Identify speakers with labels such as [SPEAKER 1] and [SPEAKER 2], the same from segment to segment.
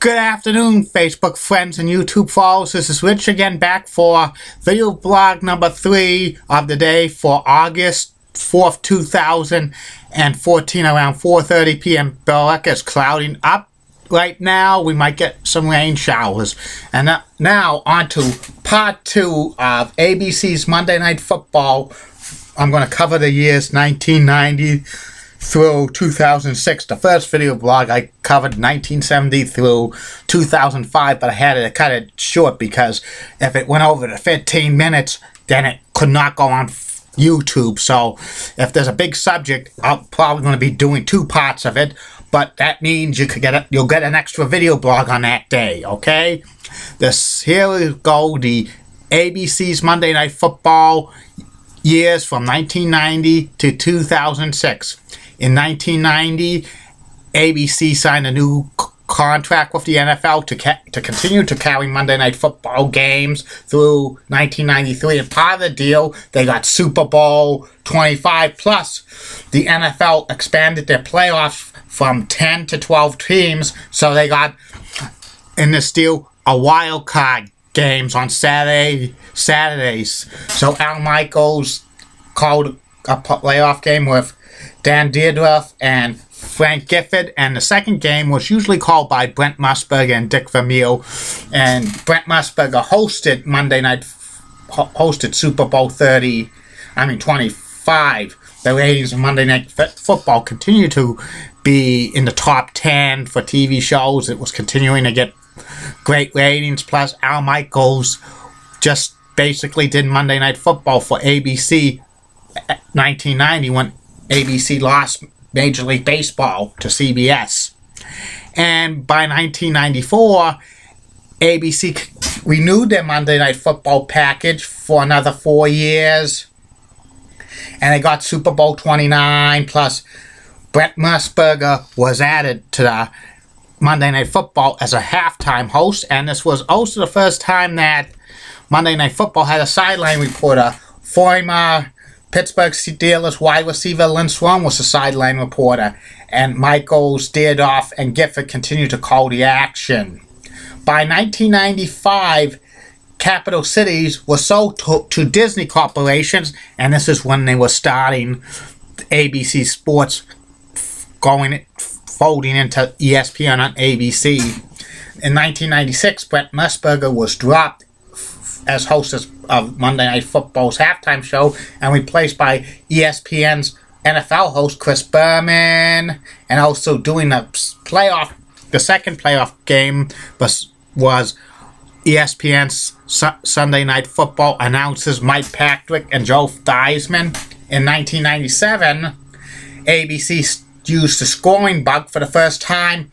[SPEAKER 1] Good afternoon, Facebook friends and YouTube followers. This is Rich again, back for video blog number 3 of the day for August 4th, 2014, around 4:30 p.m. Berwick is clouding up right now. We might get some rain showers. And now on to part 2 of ABC's Monday Night Football. I'm going to cover the years 1990 through 2006. The first video blog I covered 1970 through 2005, but I had to cut it short because if it went over the 15 minutes, then it could not go on YouTube. So if there's a big subject, I'm probably going to be doing 2 parts of it, but that means you'll get an extra video blog on that day, okay? Here we go, the ABC's Monday Night Football years from 1990 to 2006. In 1990, ABC signed a new contract with the NFL to continue to carry Monday Night Football games through 1993. And part of the deal, they got Super Bowl 25. Plus, the NFL expanded their playoffs from 10 to 12 teams. So they got, in this deal, a wild card games on Saturdays. So Al Michaels called a playoff game with Dan Dierdorf and Frank Gifford, and the second game was usually called by Brent Musburger and Dick Vermeil. And Brent Musburger hosted Super Bowl 25. The ratings of Monday Night Football continue to be in the top 10 for TV shows. It was continuing to get great ratings. Plus, Al Michaels just basically did Monday Night Football for ABC 1990 when ABC lost Major League Baseball to CBS. And by 1994, ABC renewed their Monday Night Football package for another 4 years. And they got Super Bowl 29, plus Brent Musburger was added to the Monday Night Football as a halftime host. And this was also the first time that Monday Night Football had a sideline reporter. Former Pittsburgh Steelers wide receiver Lynn Swann was the sideline reporter, and Michaels, Dierdorf, and Gifford continued to call the action. By 1995, Capital Cities was sold to Disney Corporations, and this is when they were starting ABC Sports, folding into ESPN on ABC. In 1996, Brent Musburger was dropped as host of Monday Night Football's halftime show and replaced by ESPN's NFL host Chris Berman, and also doing the second playoff game was ESPN's Sunday Night Football announcers Mike Patrick and Joe Theismann. In 1997, ABC used the scoring bug for the first time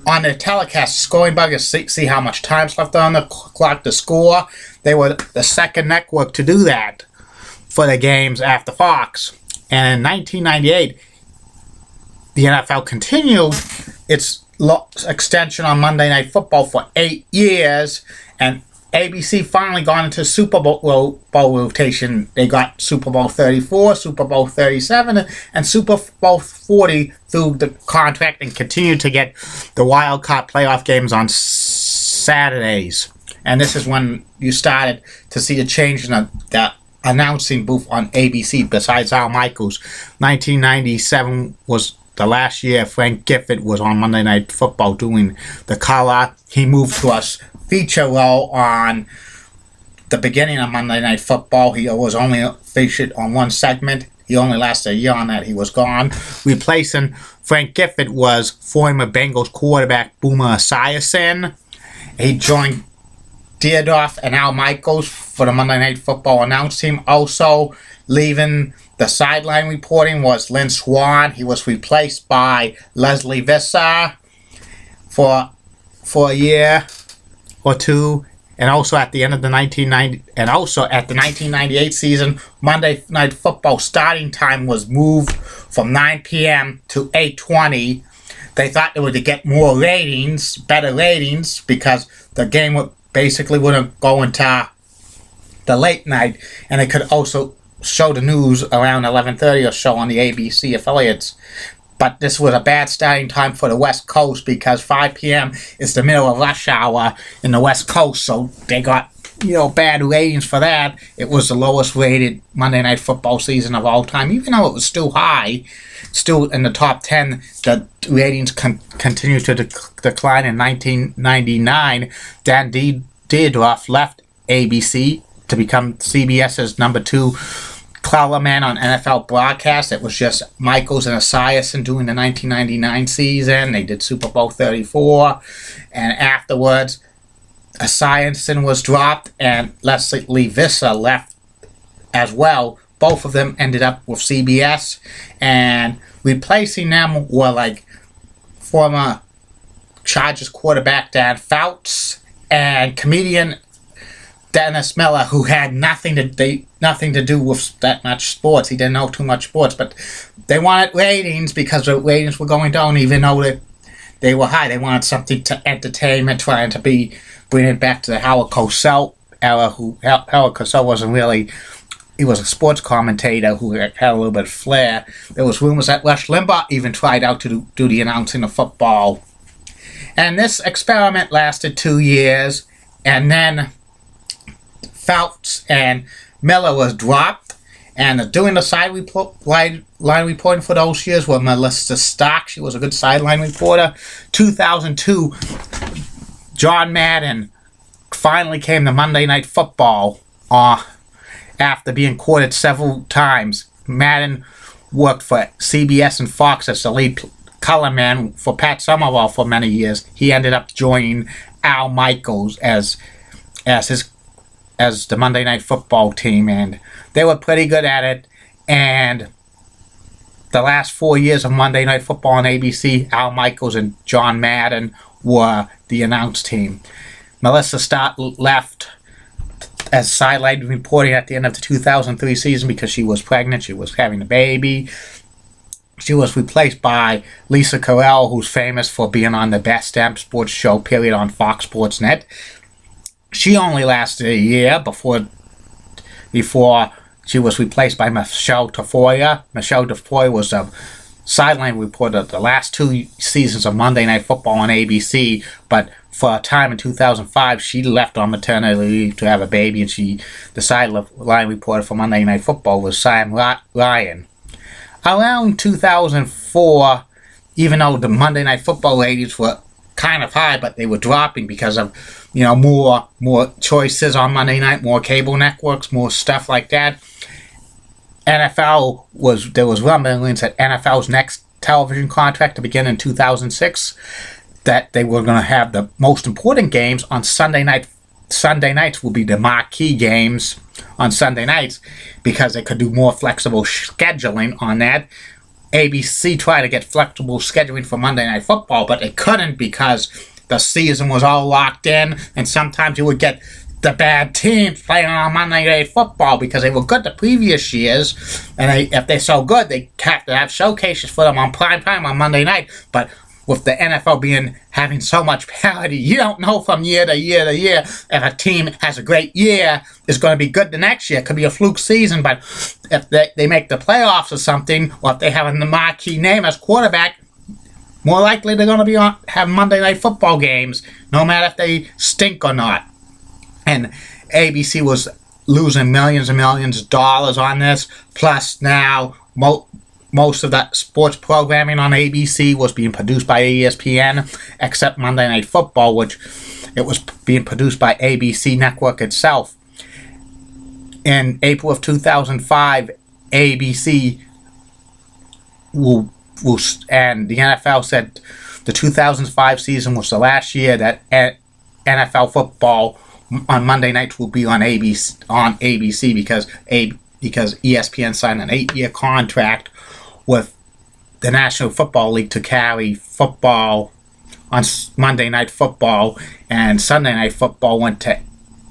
[SPEAKER 1] on their telecast. Scoring bug is see how much time's left on the clock to score. They were the second network to do that for the games after Fox. And in 1998, the NFL continued its extension on Monday Night Football for 8 years, and ABC finally got into Super Bowl rotation. They got Super Bowl 34, Super Bowl 37, and Super Bowl 40 through the contract, and continued to get the wild card playoff games on Saturdays. And this is when you started to see a change in the announcing booth on ABC besides Al Michaels. 1997 was the last year Frank Gifford was on Monday Night Football doing the color. He moved to a feature role on the beginning of Monday Night Football. He was only featured on one segment. He only lasted a year on that. He was gone. Replacing Frank Gifford was former Bengals quarterback Boomer Esiason. He joined Dierdorf and Al Michaels for the Monday Night Football announce team. Also leaving the sideline reporting was Lynn Swann. He was replaced by Leslie Visser for a year or two. And also at the end of the 1998 season, Monday Night Football starting time was moved from 9 p.m. to 8:20. They thought it would get more ratings, better ratings, because the game wouldn't go into the late night, and it could also show the news around 11:30 or so on the ABC affiliates. but this was a bad starting time for the West Coast because 5 p.m. is the middle of rush hour in the West Coast, so they got bad ratings for that. It was the lowest rated Monday Night Football season of all time, even though it was still high, still in the top 10. The ratings continued to decline in 1999. Dan Dierdorf left ABC to become CBS's number 2 color man on NFL broadcast. It was just Michaels and Esiason during the 1999 season. They did Super Bowl 34, and afterwards Esiason was dropped and Leslie Visser left as well. Both of them ended up with CBS, and replacing them were like former Chargers quarterback Dan Fouts and comedian Dennis Miller, who had nothing to do with that much sports. He didn't know too much sports, but they wanted ratings because the ratings were going down, even though they were high. They wanted something to entertainment, trying to bring it back to the Howard Cosell era. Howard Cosell wasn't really. He was a sports commentator who had a little bit of flair. There was rumors that Rush Limbaugh even tried out to do the announcing of football. And this experiment lasted 2 years, and then Fouts and Miller was dropped. And doing the sideline reporting for those years was Melissa Stark. She was a good sideline reporter. 2002, John Madden finally came to Monday Night Football after being courted several times. Madden worked for CBS and Fox as the lead color man for Pat Summerall for many years. He ended up joining Al Michaels as the Monday Night Football team, and they were pretty good at it. And the last 4 years of Monday Night Football on ABC, Al Michaels and John Madden were the announce team. Melissa Stott left as sideline reporting at the end of the 2003 season because she was pregnant. She was having a baby. She was replaced by Lisa Carell, who's famous for being on the Best Damn Sports Show period on Fox Sports Net. She only lasted a year before she was replaced by Michelle Tafoya. Michelle Tafoya was a sideline reporter the last 2 seasons of Monday Night Football on ABC, but for a time in 2005, she left on maternity leave to have a baby, and the sideline reporter for Monday Night Football was Sam Ryan. Around 2004, even though the Monday Night Football ratings were kind of high, but they were dropping because of more choices on Monday night, more cable networks, more stuff like that. There was rumblings that NFL's next television contract to begin in 2006, that they were going to have the most important games on Sunday night. Sunday nights will be the marquee games on Sunday nights because they could do more flexible scheduling on that. ABC tried to get flexible scheduling for Monday Night Football, but they couldn't because the season was all locked in, and sometimes you would get the bad teams playing on Monday Night Football because they were good the previous years, and if they're so good, they have to have showcases for them on prime time on Monday night. But with the NFL having so much parity, you don't know from year to year to year if a team has a great year, is going to be good the next year. It could be a fluke season, but if they make the playoffs or something, or if they have a marquee name as quarterback, more likely they're going to have Monday Night Football games, no matter if they stink or not. And ABC was losing millions and millions of dollars on this. Plus now, most of that sports programming on ABC was being produced by ESPN, except Monday Night Football, which it was being produced by ABC Network itself. In April of 2005, ABC and the NFL said the 2005 season was the last year that NFL football on Monday nights will be on ABC because ESPN signed an 8-year contract with the National Football League to carry football on Monday Night Football, and Sunday Night Football went to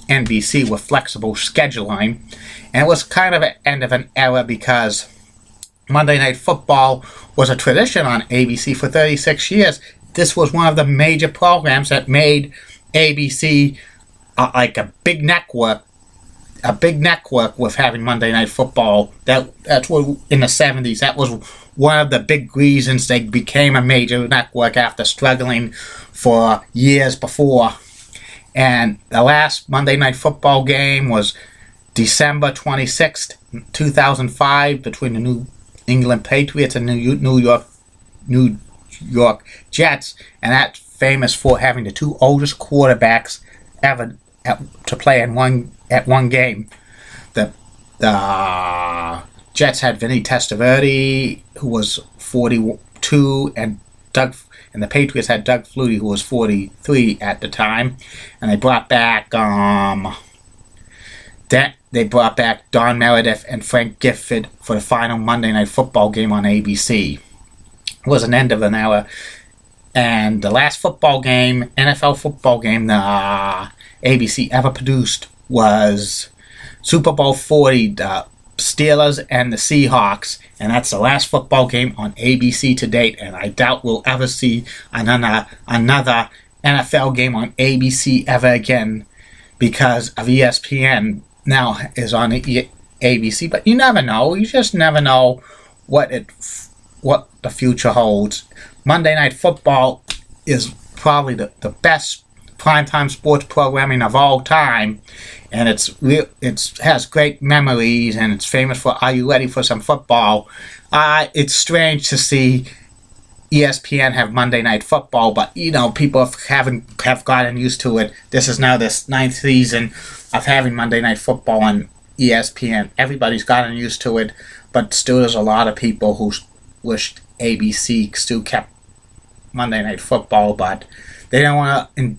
[SPEAKER 1] NBC with flexible scheduling. And it was kind of an end of an era because Monday Night Football was a tradition on ABC for 36 years. This was one of the major programs that made ABC like a big network a big network with having Monday Night Football. That's what in the 70s. That was one of the big reasons they became a major network after struggling for years before. And the last Monday Night Football game was December 26th, 2005, between the New England Patriots and New York Jets, and that's famous for having the two oldest quarterbacks ever to play in one game. The Jets had Vinny Testaverde, who was 42, and the Patriots had Doug Flutie, who was 43 at the time, and they brought back Don Meredith and Frank Gifford for the final Monday Night Football game on ABC. It was an end of an era. And the last football game, NFL football game, the ABC ever produced was Super Bowl 40, the Steelers and the Seahawks. And that's the last football game on ABC to date. And I doubt we'll ever see another NFL game on ABC ever again, because of ESPN now is on ABC. But you never know. You just never know what the future holds. Monday Night Football is probably the best primetime sports programming of all time, and it has great memories, and it's famous for "Are you ready for some football?" It's strange to see ESPN have Monday Night Football, but people have gotten used to it. This is now this 9th season of having Monday Night Football on ESPN. Everybody's gotten used to it, but still there's a lot of people who wished ABC still kept Monday Night Football, but they don't want to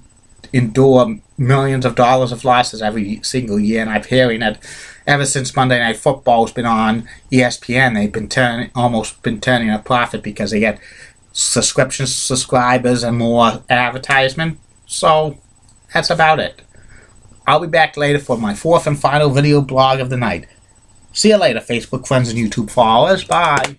[SPEAKER 1] endure millions of dollars of losses every single year. And I'm hearing that ever since Monday Night Football's been on ESPN, they've been turning a profit because they get subscribers and more advertisement. So that's about it. I'll be back later for my 4th and final video blog of the night. See you later, Facebook friends and YouTube followers. Bye.